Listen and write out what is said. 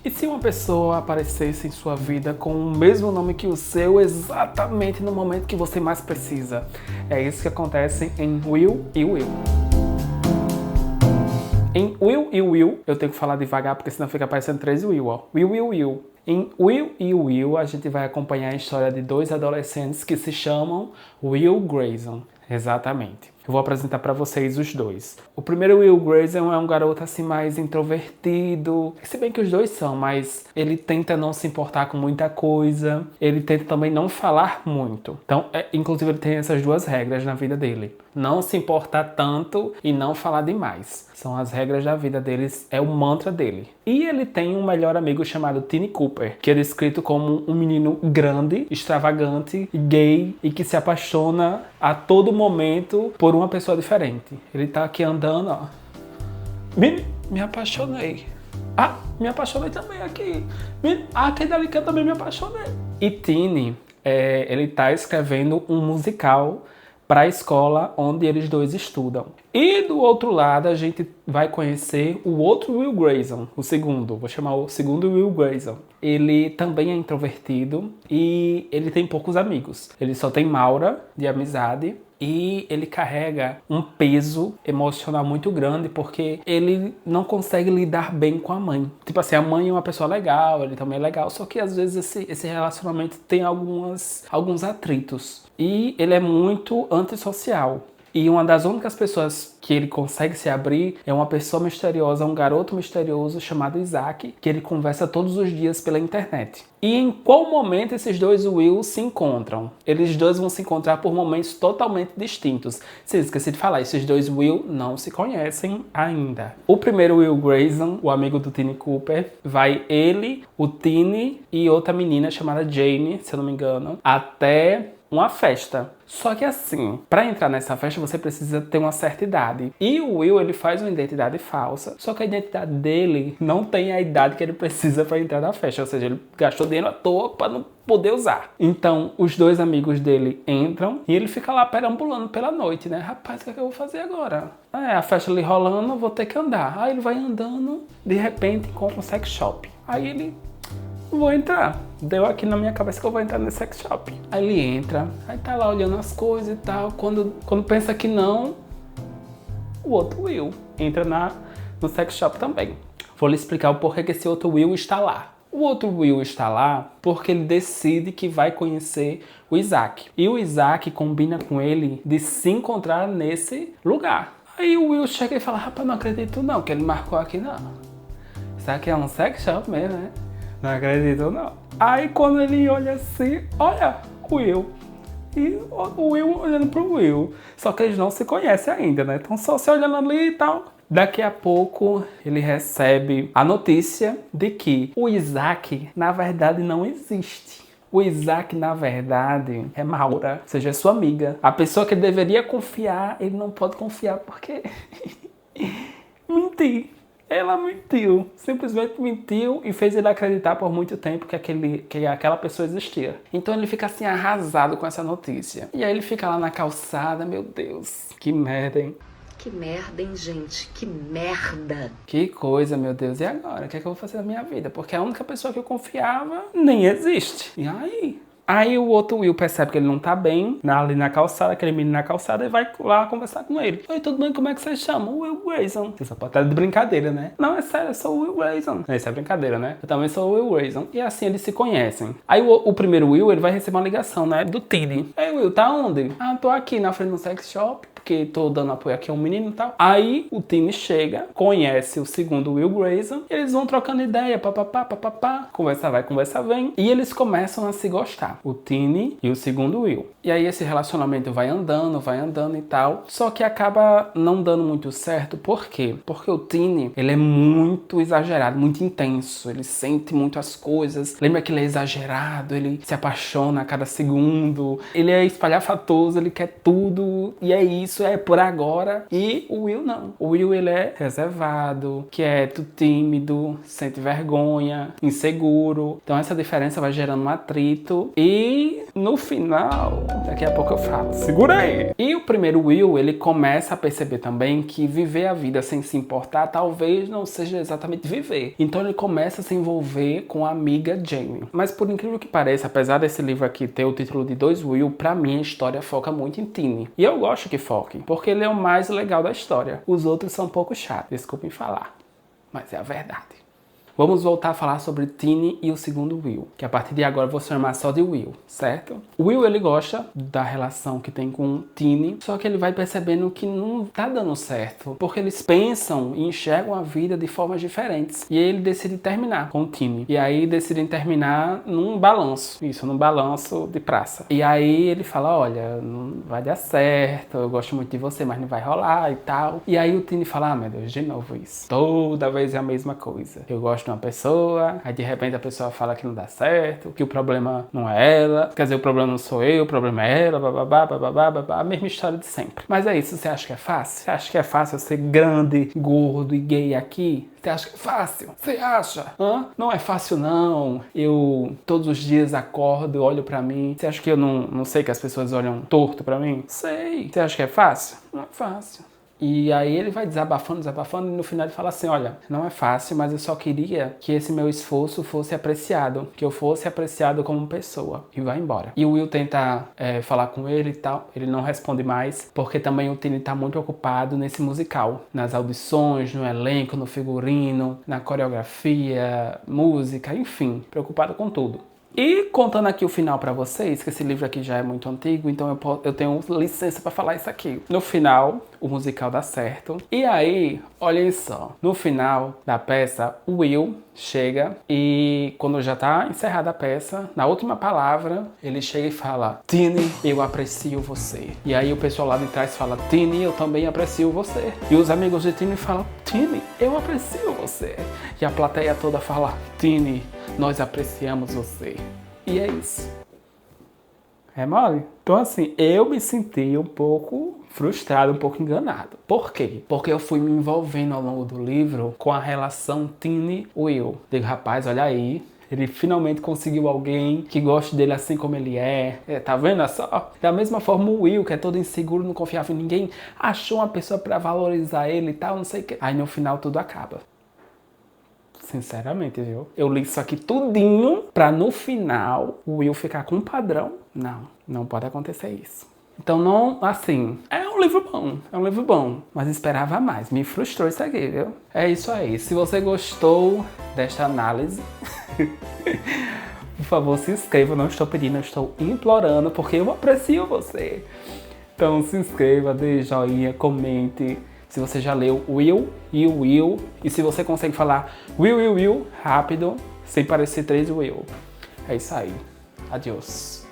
E se uma pessoa aparecesse em sua vida com o mesmo nome que o seu, exatamente no momento que você mais precisa? É isso que acontece em Will e Will. Em Will e Will, eu tenho que falar devagar porque senão fica parecendo 3 Will, ó. Will e Will. Em Will e Will, a gente vai acompanhar a história de dois adolescentes que se chamam Will Grayson. Exatamente. Eu vou apresentar para vocês os dois. O primeiro, Will Grayson, é um garoto assim mais introvertido. Se bem que os dois são, mas ele tenta não se importar com muita coisa. Ele tenta também não falar muito. Então, inclusive ele tem essas duas regras na vida dele. Não se importar tanto e não falar demais. São as regras da vida deles, é o mantra dele. E ele tem um melhor amigo chamado Tiny Cooper, que é descrito como um menino grande, extravagante, gay e que se apaixona a todo momento por uma pessoa diferente. Ele tá aqui andando, ó. Me apaixonei. Ah, me apaixonei também aqui. Aqui dali que eu também me apaixonei. E Tiny, ele tá escrevendo um musical para a escola onde eles dois estudam. E do outro lado a gente vai conhecer o outro Will Grayson, o segundo, vou chamar o segundo Will Grayson. Ele também é introvertido e ele tem poucos amigos. Ele só tem Maura de amizade e ele carrega um peso emocional muito grande porque ele não consegue lidar bem com a mãe. Tipo assim, a mãe é uma pessoa legal, ele também é legal, só que às vezes esse relacionamento tem alguns atritos. E ele é muito antissocial. E uma das únicas pessoas que ele consegue se abrir é uma pessoa misteriosa, um garoto misterioso chamado Isaac, que ele conversa todos os dias pela internet. E em qual momento esses dois Will se encontram? Eles dois vão se encontrar por momentos totalmente distintos. Se eu esqueci de falar, esses dois Will não se conhecem ainda. O primeiro Will Grayson, o amigo do Tiny Cooper, vai ele, o Tiny e outra menina chamada Jane, se eu não me engano, até uma festa. Só que assim, para entrar nessa festa você precisa ter uma certa idade. E o Will, ele faz uma identidade falsa, só que a identidade dele não tem a idade que ele precisa para entrar na festa. Ou seja, ele gastou dinheiro à toa para não poder usar. Então, os dois amigos dele entram e ele fica lá perambulando pela noite, né? Rapaz, o que é que eu vou fazer agora? A festa ali rolando, vou ter que andar. Aí ele vai andando, de repente encontra um sex shop. Aí ele... vou entrar. Deu aqui na minha cabeça que eu vou entrar nesse sex shop. Aí ele entra, aí tá lá olhando as coisas e tal. Quando pensa que não, o outro Will entra no sex shop também. Vou lhe explicar o porquê que esse outro Will está lá. O outro Will está lá porque ele decide que vai conhecer o Isaac. E o Isaac combina com ele de se encontrar nesse lugar. Aí o Will chega e fala, rapaz, não acredito não, que ele marcou aqui não. Isso aqui é um sex shop mesmo, né? Não acredito não. Aí quando ele olha assim, olha o Will. E o Will olhando pro Will. Só que eles não se conhecem ainda, né? Estão só se olhando ali e tal. Daqui a pouco ele recebe a notícia de que o Isaac, na verdade, não existe. O Isaac, na verdade, é Maura, ou seja, é sua amiga. A pessoa que ele deveria confiar, ele não pode confiar porque... mentir. Ela mentiu, simplesmente mentiu e fez ele acreditar por muito tempo que aquela pessoa existia. Então ele fica assim arrasado com essa notícia. E aí ele fica lá na calçada, meu Deus, que merda, hein? Que merda, hein, gente? Que merda! Que coisa, meu Deus. E agora? O que é que eu vou fazer na minha vida? Porque a única pessoa que eu confiava nem existe. E aí? Aí o outro Will percebe que ele não tá bem ali na calçada, aquele menino na calçada, e vai lá conversar com ele. Oi, tudo bem? Como é que você chama? Will Grayson. Você só pode estar de brincadeira, né? Não, é sério, eu sou o Will Grayson. Isso é brincadeira, né? Eu também sou o Will Grayson. E assim eles se conhecem. Aí o primeiro Will, ele vai receber uma ligação, né? Do Tiny. Ei, Will, tá onde? Ah, tô aqui na frente do sex shop, porque tô dando apoio aqui a um menino e tal. Aí o Tiny chega, conhece o segundo Will Grayson, e eles vão trocando ideia, papapá. Conversa vai, conversa vem. E eles começam a se gostar. O Tiny e o segundo Will. E aí esse relacionamento vai andando e tal. Só que acaba não dando muito certo. Por quê? Porque o Tiny, ele é muito exagerado, muito intenso. Ele sente muito as coisas. Lembra que ele é exagerado, ele se apaixona a cada segundo. Ele é espalhafatoso, ele quer tudo. E é isso. isso é por agora. E o Will não. O Will, ele é reservado, quieto, tímido, sente vergonha, inseguro. Então essa diferença vai gerando um atrito. E no final, daqui a pouco eu falo, segura aí! E o primeiro Will, ele começa a perceber também que viver a vida sem se importar talvez não seja exatamente viver. Então ele começa a se envolver com a amiga Jamie. Mas por incrível que pareça, apesar desse livro aqui ter o título de 2 Will, pra mim a história foca muito em Tini. E eu gosto que foque, porque ele é o mais legal da história. Os outros são um pouco chatos, desculpem falar, mas é a verdade. Vamos voltar a falar sobre Tini e o segundo Will, que a partir de agora eu vou chamar só de Will, certo? O Will, ele gosta da relação que tem com Tini, só que ele vai percebendo que não tá dando certo, porque eles pensam e enxergam a vida de formas diferentes. E aí ele decide terminar com Tini. E aí decidem terminar num balanço, num balanço de praça. E aí ele fala, olha, não vai dar certo, eu gosto muito de você, mas não vai rolar e tal. E aí o Tini fala, ah, meu Deus, de novo isso. Toda vez é a mesma coisa. Eu gosto de uma pessoa, aí de repente a pessoa fala que não dá certo, que o problema não é ela, quer dizer, o problema não sou eu, o problema é ela, bababá, bababá, babá, a mesma história de sempre. Mas é isso, você acha que é fácil? Você acha que é fácil ser grande, gordo e gay aqui? Você acha que é fácil? Você acha? Hã? Não é fácil não. Eu todos os dias acordo, olho pra mim. Você acha que eu não sei que as pessoas olham torto pra mim? Sei. Você acha que é fácil? Não é fácil. E aí ele vai desabafando, e no final ele fala assim, olha, não é fácil, mas eu só queria que esse meu esforço fosse apreciado, que eu fosse apreciado como pessoa, e vai embora. E o Will tenta falar com ele e tal, ele não responde mais, porque também o Tini tá muito ocupado nesse musical, nas audições, no elenco, no figurino, na coreografia, música, enfim, preocupado com tudo. E contando aqui o final pra vocês, que esse livro aqui já é muito antigo, então eu tenho licença pra falar isso aqui. No final, o musical dá certo. E aí, olhem só, no final da peça, o Will chega e quando já tá encerrada a peça, na última palavra, ele chega e fala, Tini, eu aprecio você. E aí o pessoal lá de trás fala, Tini, eu também aprecio você. E os amigos de Tini falam, Tini, eu aprecio você. E a plateia toda fala, Tini, nós apreciamos você. E é isso. É mole? Então assim, eu me senti um pouco frustrado, um pouco enganado. Por quê? Porque eu fui me envolvendo ao longo do livro com a relação Tini-Will. Digo, rapaz, olha aí, ele finalmente conseguiu alguém que goste dele assim como ele é. Tá vendo só? Da mesma forma o Will, que é todo inseguro, não confiava em ninguém, achou uma pessoa pra valorizar ele e tal, não sei o que. Aí no final tudo acaba. Sinceramente, viu? Eu li isso aqui tudinho pra no final o Will ficar com um padrão. Não pode acontecer isso. Então não, assim, é um livro bom, mas esperava mais. Me frustrou isso aqui, viu? É isso aí. Se você gostou desta análise, por favor, se inscreva. Eu não estou pedindo, eu estou implorando, porque eu aprecio você. Então se inscreva, dê joinha, comente. Se você já leu Will e Will, e se você consegue falar Will rápido, sem parecer 3 Will. É isso aí. Adeus.